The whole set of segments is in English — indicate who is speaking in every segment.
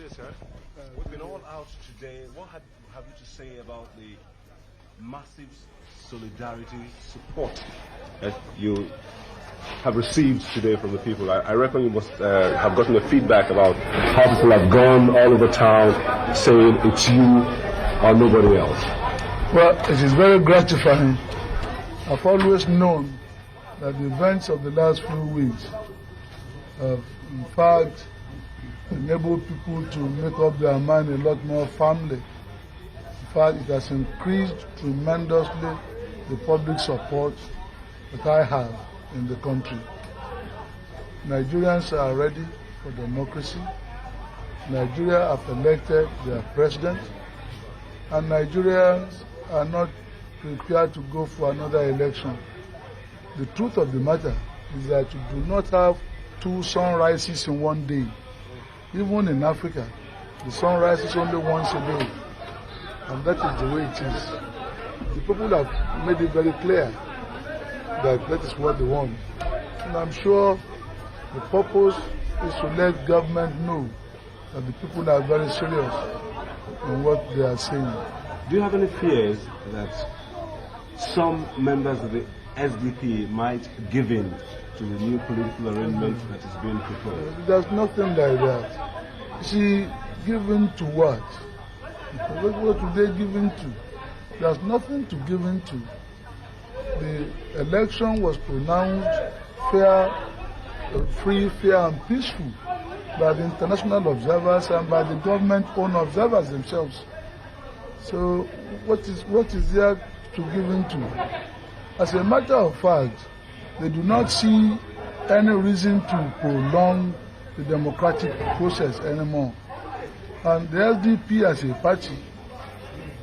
Speaker 1: day, sir. We've been all out today. What have you to say about the massive solidarity support that you have received today from the people? I reckon you must have gotten a feedback about how people have gone all over town saying it's you or nobody else.
Speaker 2: Well, it is very gratifying. I've always known that the events of the last few weeks have, in fact, enabled people to make up their mind a lot more firmly. In fact, it has increased tremendously the public support that I have in the country. Nigerians are ready for democracy. Nigeria have elected their president, and Nigerians are not prepared to go for another election. The truth of the matter is that you do not have two sunrises in one day. Even in Africa, the sun rises only once a day, and that is the way it is. The people have made it very clear that that is what they want. And I'm sure the purpose is to let government know that the people are very serious in what they are saying.
Speaker 1: Do you have any fears that some members of the SDP might give in to the new political arrangement that is being proposed?
Speaker 2: There's nothing like that. You see, given to what? What do they give in to? There's nothing to give in to. The election was pronounced fair, free, fair and peaceful by the international observers and by the government-owned observers themselves. So what is there to give in to? As a matter of fact, they do not see any reason to prolong the democratic process anymore. And the SDP as a party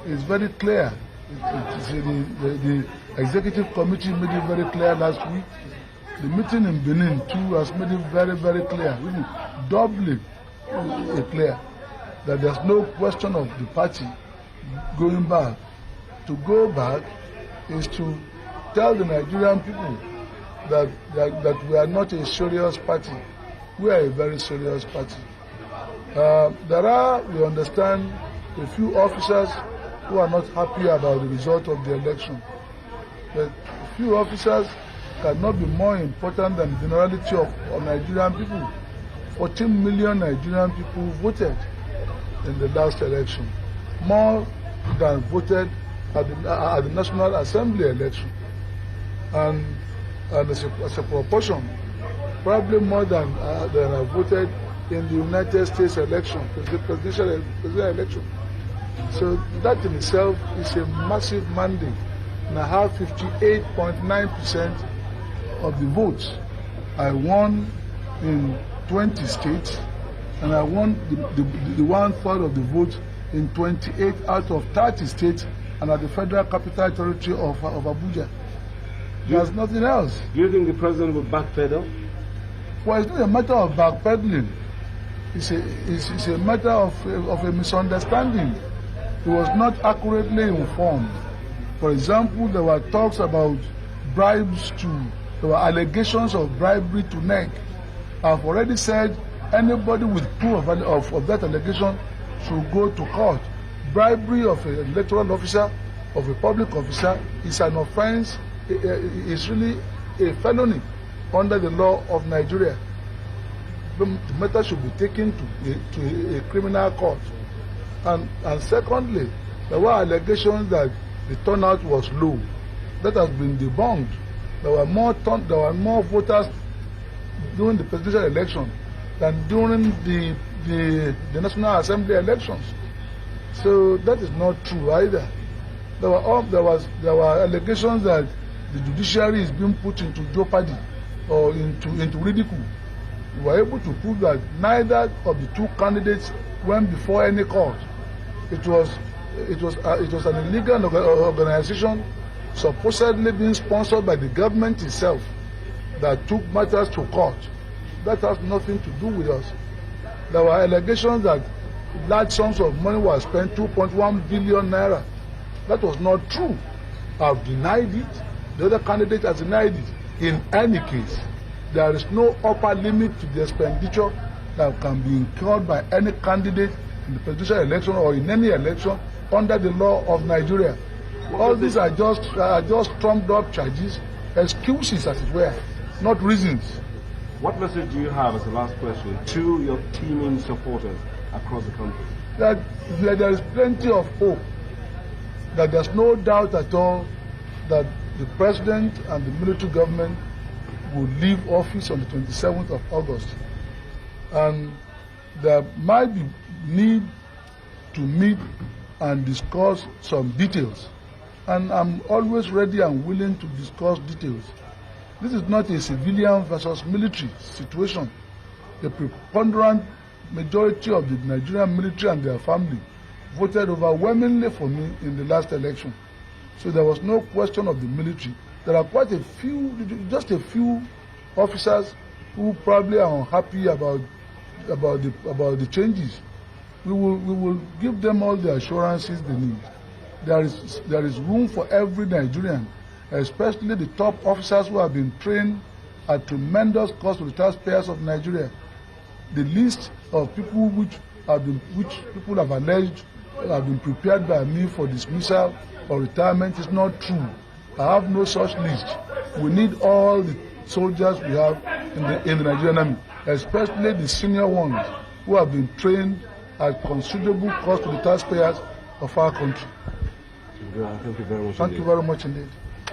Speaker 2: is very clear. The executive committee made it very clear last week. The meeting in Benin too has made it very, very clear, really doubly clear, that there's no question of the party going back. To go back is to tell the Nigerian people that we are not a serious party. We are a very serious party. There are, we understand, a few officers who are not happy about the result of the election. But a few officers cannot be more important than the generality of Nigerian people. 14 million Nigerian people voted in the last election, more than voted at the National Assembly election. And as a proportion, probably more than have voted in the United States election, the presidential election. So that in itself is a massive mandate. And I have 58.9% of the votes. I won in 20 states, and I won the 1/3 of the votes in 28 out of 30 states, and at the Federal Capital Territory of Abuja. There's nothing else.
Speaker 1: Do you think the president will backpedal?
Speaker 2: Well, it's not a matter of backpedaling. It's a matter of a misunderstanding. He was not accurately informed. For example, there were talks about bribes there were allegations of bribery to NEC. I've already said anybody with proof of that allegation should go to court. Bribery of an electoral officer, of a public officer, is an offense. It's really a felony under the law of Nigeria. The matter should be taken to a criminal court. And secondly, there were allegations that the turnout was low. That has been debunked. There were more voters during the presidential election than during the National Assembly elections. So that is not true either. There were allegations that the judiciary is being put into jeopardy or into ridicule. We were able to prove that neither of the two candidates went before any court. It was an illegal organization supposedly being sponsored by the government itself that took matters to court. That has nothing to do with us. There were allegations that large sums of money were spent, 2.1 billion naira. That was not true. I've denied it. The other candidate has denied it. In any case, there is no upper limit to the expenditure that can be incurred by any candidate in the presidential election or in any election under the law of Nigeria. All these are just trumped up charges, excuses as it were, not reasons.
Speaker 1: What message do you have, as the last question, to your teeming supporters across the country?
Speaker 2: That there is plenty of hope, that there's no doubt at all that the president and the military government will leave office on the 27th of August. And there might be need to meet and discuss some details. And I'm always ready and willing to discuss details. This is not a civilian versus military situation. The preponderant majority of the Nigerian military and their family voted overwhelmingly for me in the last election. So there was no question of the military. There are quite a few, just a few officers who probably are unhappy about the changes. We will give them all the assurances they need. There is room for every Nigerian, especially the top officers who have been trained at tremendous cost to the taxpayers of Nigeria. The list of people which people have alleged have been prepared by me for dismissal or retirement is not true. I have no such list. We need all the soldiers we have in the Nigerian army, especially the senior ones who have been trained at considerable cost to the taxpayers of our country.
Speaker 1: Thank you very much.
Speaker 2: Thank you very much indeed.